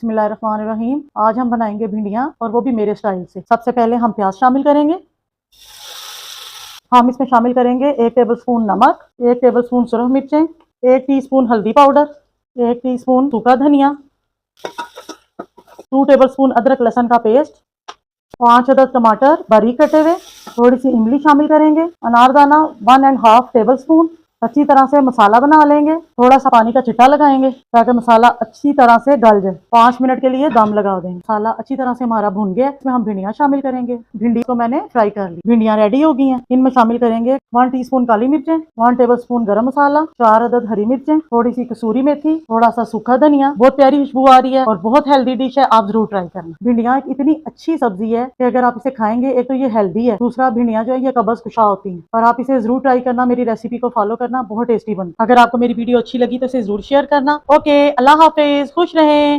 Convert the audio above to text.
बिस्मिल्लाहिर्रहमानिर्रहीम। आज हम बनाएंगे भिंडियाँ और वो भी मेरे स्टाइल से। सबसे पहले हम प्याज शामिल करेंगे। हम इसमें शामिल करेंगे 1 टेबलस्पून नमक, 1 टेबलस्पून सुरख मिर्चें, 1 टीस्पून हल्दी पाउडर, 1 टीस्पून सूखा धनिया, 2 टेबलस्पून अदरक लहसुन का पेस्ट, 5 अदद टमाटर बारीक कटे हुए, थोड़ी सी इमली शामिल करेंगे, अनारदाना 1.5 टेबलस्पून। अच्छी तरह से मसाला बना लेंगे। थोड़ा सा पानी का छिट्टा लगाएंगे ताकि मसाला अच्छी तरह से गल जाए। 5 मिनट के लिए दम लगा देंगे। मसाला अच्छी तरह से हमारा भुन गया। इसमें हम भिंडियाँ शामिल करेंगे। भिंडी को मैंने फ्राई कर ली। भिंडियाँ रेडी हो गई हैं। इनमें शामिल करेंगे 1 टीस्पून काली मिर्चें, 1 टेबलस्पून गरम मसाला, 4 अदद हरी मिर्चें, थोड़ी सी कसूरी मेथी, थोड़ा सा सूखा धनिया। बहुत प्यारी खुशबू आ रही है और बहुत हेल्दी डिश है, आप जरूर ट्राई करना। भिंडियाँ इतनी अच्छी सब्जी है कि अगर आप इसे खाएंगे, एक तो ये हेल्दी है, दूसरा भिंडियाँ जो है ये कब्ज कुशा होती हैं। और आप इसे जरूर ट्राई करना, मेरी रेसिपी को फॉलो करना, बहुत टेस्टी बनती है। अगर आपको मेरी वीडियो अच्छी लगी तो इसे जरूर शेयर करना। ओके, अल्लाह हाफिज, खुश रहें।